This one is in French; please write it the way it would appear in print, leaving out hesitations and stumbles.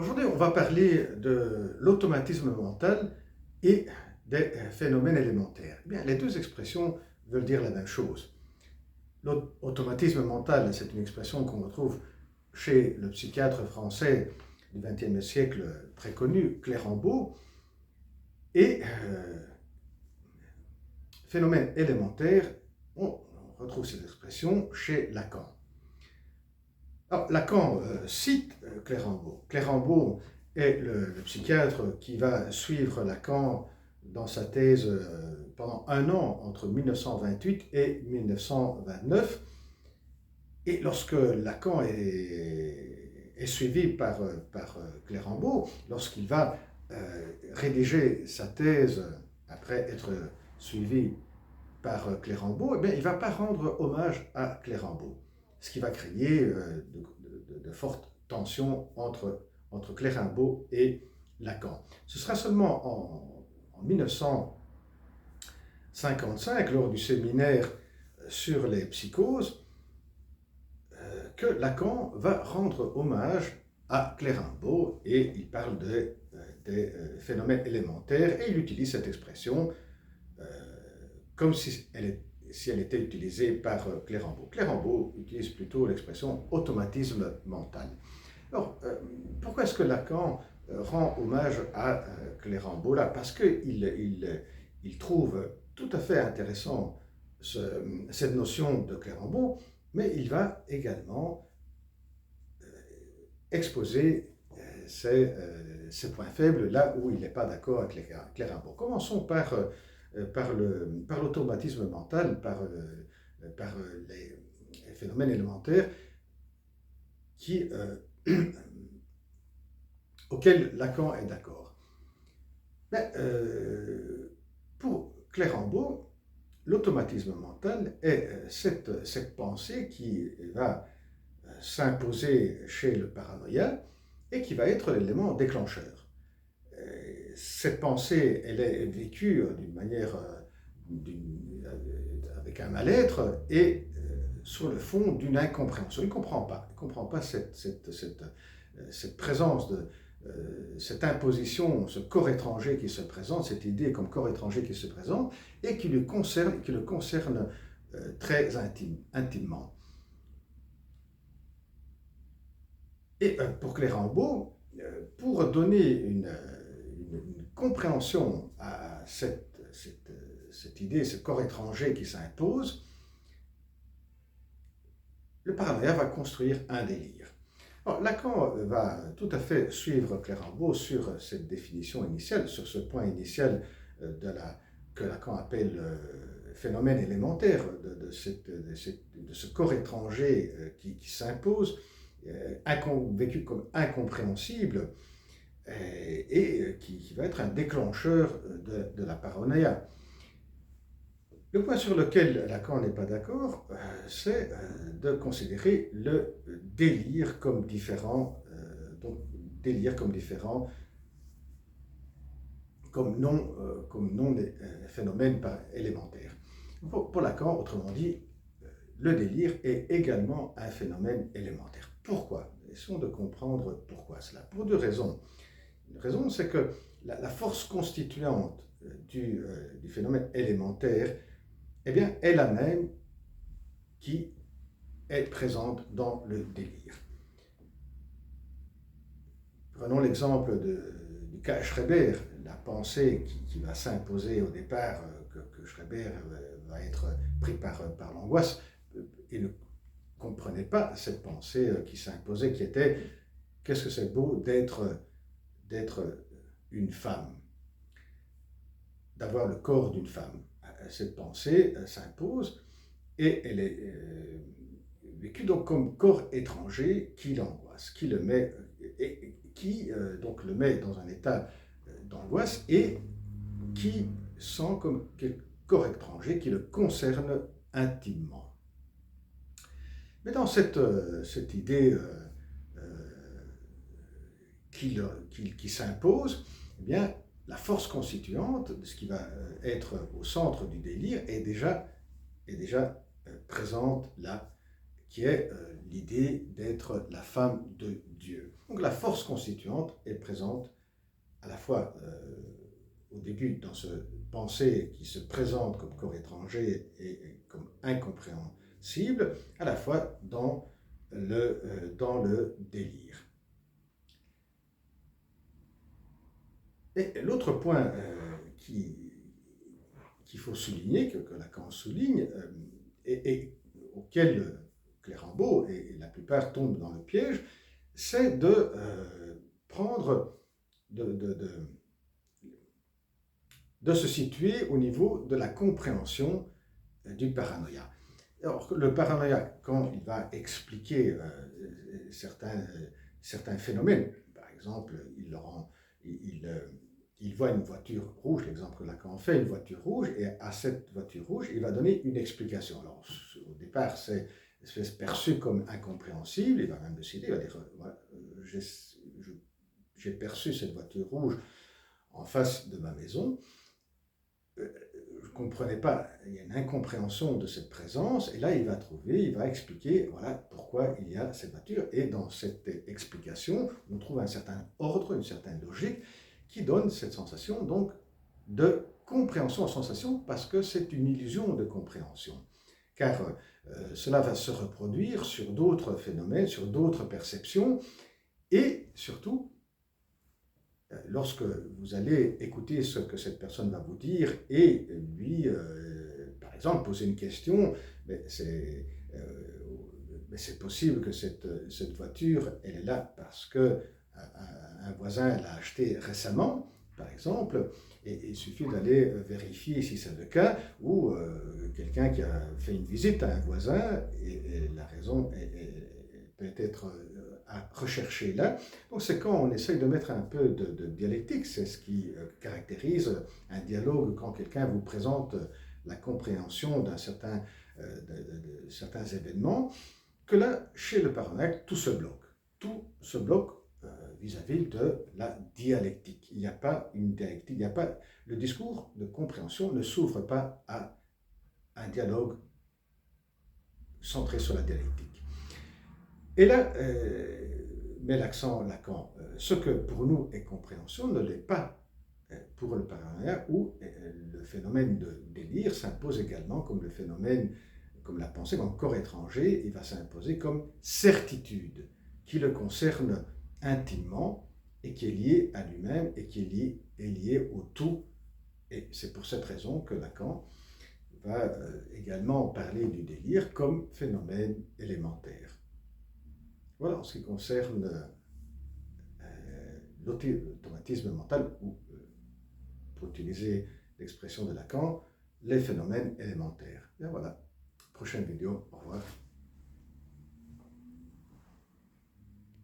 Aujourd'hui, on va parler de l'automatisme mental et des phénomènes élémentaires. Eh bien, les deux expressions veulent dire la même chose. L'automatisme mental, c'est une expression qu'on retrouve chez le psychiatre français du XXe siècle très connu, Clérambault, et phénomène élémentaire, on retrouve cette expression chez Lacan. Alors, Lacan cite Clérambault. Clérambault est le psychiatre qui va suivre Lacan dans sa thèse pendant un an, entre 1928 et 1929. Et lorsque Lacan est suivi par Clérambault, lorsqu'il va rédiger sa thèse après être suivi par Clérambault, eh bien, il ne va pas rendre hommage à Clérambault, ce qui va créer de fortes tensions entre Clérambault et Lacan. Ce sera seulement en 1955, lors du séminaire sur les psychoses, que Lacan va rendre hommage à Clérambault et il parle des phénomènes élémentaires et il utilise cette expression comme si elle était utilisée par Clérambault. Clérambault utilise plutôt l'expression automatisme mental. Alors, pourquoi est-ce que Lacan rend hommage à Clérambault là? Parce qu'il trouve tout à fait intéressant cette notion de Clérambault, mais il va également exposer ses points faibles là où il n'est pas d'accord avec Clérambault. Commençons par l'automatisme mental, par les phénomènes élémentaires auxquels Lacan est d'accord. Mais pour Clérambault, l'automatisme mental est cette pensée qui va s'imposer chez le paranoïa et qui va être l'élément déclencheur. Cette pensée, elle est vécue d'une manière, avec un mal-être et sur le fond d'une incompréhension. Il ne comprend pas cette présence cette imposition, ce corps étranger qui se présente, cette idée comme corps étranger qui se présente et qui le concerne très intimement. Et pour Clérambault, pour donner une compréhension à cette idée, ce corps étranger qui s'impose, le paranoïa va construire un délire. Alors, Lacan va tout à fait suivre Clérambault sur cette définition initiale, sur ce point initial que Lacan appelle phénomène élémentaire de ce corps étranger qui s'impose, vécu comme incompréhensible et qui va être un déclencheur de la paranoïa. Le point sur lequel Lacan n'est pas d'accord, c'est de considérer le délire comme différent, comme non des phénomènes élémentaires. Pour Lacan, autrement dit, le délire est également un phénomène élémentaire. Pourquoi? Essayons de comprendre pourquoi cela. Pour deux raisons. Une raison, c'est que la force constituante du phénomène élémentaire, eh bien, est la même qui est présente dans le délire. Prenons l'exemple du cas Schreber, la pensée qui va s'imposer au départ, que Schreber va être pris par l'angoisse. Il ne comprenait pas cette pensée qui s'imposait, qui était « qu'est-ce que c'est beau d'être une femme, d'avoir le corps d'une femme ». Cette pensée s'impose et elle est vécue donc comme corps étranger qui l'angoisse, qui le met donc le met dans un état d'angoisse et qui sent comme corps étranger qui le concerne intimement. Mais dans cette idée qui s'impose, eh bien, la force constituante de ce qui va être au centre du délire est déjà présente là, qui est l'idée d'être la femme de Dieu. Donc la force constituante est présente à la fois au début dans ce pensée qui se présente comme corps étranger et comme incompréhensible, à la fois dans le délire. Et l'autre point qu'il faut souligner, que Lacan souligne, et auquel Clérambault et la plupart tombent dans le piège, c'est de prendre, de se situer au niveau de la compréhension du paranoïa. Alors, le paranoïa, quand il va expliquer certains phénomènes, par exemple, il voit une voiture rouge, l'exemple que Lacan fait, une voiture rouge, et à cette voiture rouge, il va donner une explication. Alors, au départ, c'est perçu comme incompréhensible, il va même décider, il va dire, voilà, j'ai perçu cette voiture rouge en face de ma maison, je ne comprenais pas, il y a une incompréhension de cette présence, et là il va expliquer, voilà pourquoi il y a cette voiture, et dans cette explication, on trouve un certain ordre, une certaine logique, qui donne cette sensation donc de compréhension en sensation, parce que c'est une illusion de compréhension, car cela va se reproduire sur d'autres phénomènes, sur d'autres perceptions, et surtout, lorsque vous allez écouter ce que cette personne va vous dire et lui, par exemple, poser une question, c'est possible que cette voiture, elle est là parce que un voisin l'a achetée récemment, par exemple, et il suffit d'aller vérifier si c'est le cas, ou quelqu'un qui a fait une visite à un voisin, et la raison peut être à rechercher là. Donc c'est quand on essaye de mettre un peu de dialectique, c'est ce qui caractérise un dialogue quand quelqu'un vous présente la compréhension d'un certain, de certains événements, que là, chez le paranoïaque, tout se bloque. Tout se bloque vis-à-vis de la dialectique. Il n'y a pas une dialectique, il n'y a pas, le discours de compréhension ne s'ouvre pas à un dialogue centré sur la dialectique. Et là, met l'accent Lacan, ce que pour nous est compréhension ne l'est pas pour le paranoïa, où le phénomène de délire s'impose également comme le phénomène, comme la pensée, comme corps étranger, il va s'imposer comme certitude qui le concerne intimement et qui est lié à lui-même et qui est lié au tout. Et c'est pour cette raison que Lacan va également parler du délire comme phénomène élémentaire. Voilà en ce qui concerne l'automatisme mental, ou pour utiliser l'expression de Lacan, les phénomènes élémentaires. Et voilà, prochaine vidéo, au revoir.